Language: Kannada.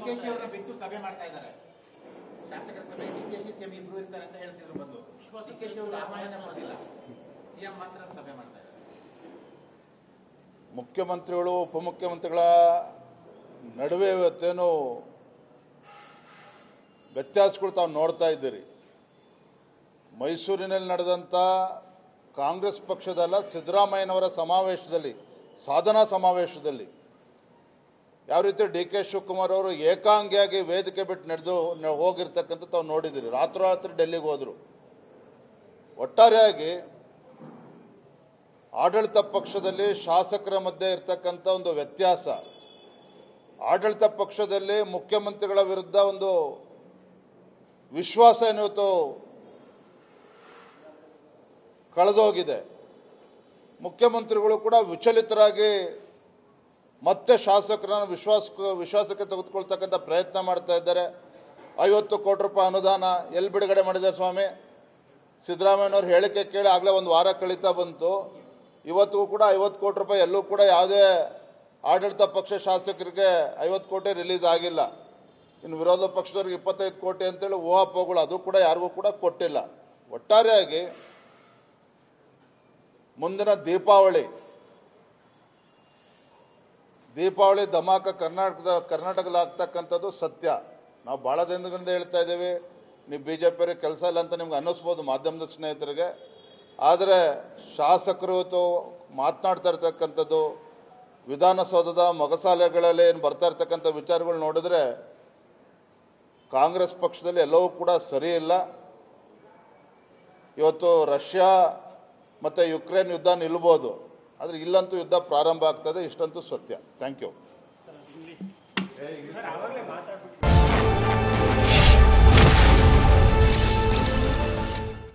ಡಿಕೆಶಿ ಅವರನ್ನ ಬಿಟ್ಟು ಸಭೆ ಮಾಡ್ತಾ ಇದ್ದಾರೆ. ಶಾಸಕರ ಸಭೆ ಡಿಕೆಶಿ ಸಿಎಂ ಇಬ್ರು ಇರ್ತಾರೆ ಅಂತ ಹೇಳ್ತಿದ್ರು ಬಂದು. ಡಿಕೆಶಿ ಅವರು ಆಹ್ವಾನ ಮಾಡೋದಿಲ್ಲ, ಸಿಎಂ ಮಾತ್ರ ಸಭೆ ಮಾಡ್ತಾ ಇದ್ದಾರೆ. ಮುಖ್ಯಮಂತ್ರಿಗಳು ಉಪಮುಖ್ಯಮಂತ್ರಿಗಳ ನಡುವೆ ಇವತ್ತೇನು ವ್ಯತ್ಯಾಸಗಳು ತಾವು ನೋಡ್ತಾ ಇದ್ದೀರಿ. ಮೈಸೂರಿನಲ್ಲಿ ನಡೆದಂಥ ಕಾಂಗ್ರೆಸ್ ಪಕ್ಷದಲ್ಲ ಸಿದ್ದರಾಮಯ್ಯನವರ ಸಮಾವೇಶದಲ್ಲಿ, ಸಾಧನಾ ಸಮಾವೇಶದಲ್ಲಿ ಯಾವ ರೀತಿ ಡಿ ಕೆ ಶಿವಕುಮಾರ್ ಅವರು ಏಕಾಂಗಿಯಾಗಿ ವೇದಿಕೆ ಬಿಟ್ಟು ಹೋಗಿರ್ತಕ್ಕಂಥ ತಾವು ನೋಡಿದ್ದೀರಿ. ರಾತ್ರೋರಾತ್ರಿ ಡೆಲ್ಲಿಗೆ ಹೋದರು. ಒಟ್ಟಾರೆಯಾಗಿ ಆಡಳಿತ ಪಕ್ಷದಲ್ಲಿ ಶಾಸಕರ ಮಧ್ಯೆ ಇರ್ತಕ್ಕಂಥ ಒಂದು ವ್ಯತ್ಯಾಸ, ಆಡಳಿತ ಪಕ್ಷದಲ್ಲಿ ಮುಖ್ಯಮಂತ್ರಿಗಳ ವಿರುದ್ಧ ಒಂದು ವಿಶ್ವಾಸ ಏನಿವತ್ತು ಕಳೆದೋಗಿದೆ. ಮುಖ್ಯಮಂತ್ರಿಗಳು ಕೂಡ ವಿಚಲಿತರಾಗಿ ಮತ್ತೆ ಶಾಸಕರನ್ನು ವಿಶ್ವಾಸಕ್ಕೆ ತೆಗೆದುಕೊಳ್ತಕ್ಕಂಥ ಪ್ರಯತ್ನ ಮಾಡ್ತಾ ಇದ್ದಾರೆ. 50 ಕೋಟಿ ರೂಪಾಯಿ ಅನುದಾನ ಎಲ್ಲಿ ಬಿಡುಗಡೆ ಮಾಡಿದ್ದಾರೆ ಸ್ವಾಮಿ? ಸಿದ್ದರಾಮಯ್ಯನವ್ರ ಹೇಳಿಕೆ ಕೇಳಿ ಆಗಲೇ ಒಂದು ವಾರ ಕಳೀತಾ ಬಂತು. ಇವತ್ತಿಗೂ ಕೂಡ 50 ಕೋಟಿ ರೂಪಾಯಿ ಎಲ್ಲೂ ಕೂಡ ಯಾವುದೇ ಆಡಳಿತ ಪಕ್ಷ ಶಾಸಕರಿಗೆ 50 ಕೋಟಿ ರಿಲೀಸ್ ಆಗಿಲ್ಲ. ಇನ್ನು ವಿರೋಧ ಪಕ್ಷದವ್ರಿಗೆ 25 ಕೋಟಿ ಅಂತೇಳಿ ಊಹಾಪೋಗಳು, ಅದು ಕೂಡ ಯಾರಿಗೂ ಕೂಡ ಕೊಟ್ಟಿಲ್ಲ. ಒಟ್ಟಾರೆಯಾಗಿ ಮುಂದಿನ ದೀಪಾವಳಿ ಧಮಾಕ ಕರ್ನಾಟಕದಲ್ಲಿ ಆಗ್ತಕ್ಕಂಥದ್ದು ಸತ್ಯ. ನಾವು ಭಾಳ ದಿನಗಳಿಂದ ಹೇಳ್ತಾ ಇದ್ದೀವಿ, ನೀವು BJP ಕೆಲಸ ಇಲ್ಲ ಅಂತ ನಿಮ್ಗೆ ಅನ್ನಿಸ್ಬೋದು ಮಾಧ್ಯಮದ ಸ್ನೇಹಿತರಿಗೆ. ಆದರೆ ಶಾಸಕರು ಇವತ್ತು ಮಾತನಾಡ್ತಾ ಇರ್ತಕ್ಕಂಥದ್ದು, ವಿಧಾನಸೌಧದ ಮೊಗಸಾಲೆಗಳಲ್ಲಿ ಏನು ಬರ್ತಾ ಇರ್ತಕ್ಕಂಥ ವಿಚಾರಗಳು ನೋಡಿದ್ರೆ ಕಾಂಗ್ರೆಸ್ ಪಕ್ಷದಲ್ಲಿ ಎಲ್ಲವೂ ಕೂಡ ಸರಿ ಇಲ್ಲ. ಇವತ್ತು ರಷ್ಯಾ ಮತ್ತು ಯುಕ್ರೇನ್ ಯುದ್ಧ ನಿಲ್ಬೋದು, ಆದರೆ ಇಲ್ಲಂತೂ ಯುದ್ಧ ಪ್ರಾರಂಭ ಆಗ್ತದೆ, ಇಷ್ಟಂತೂ ಸತ್ಯ. Thank you.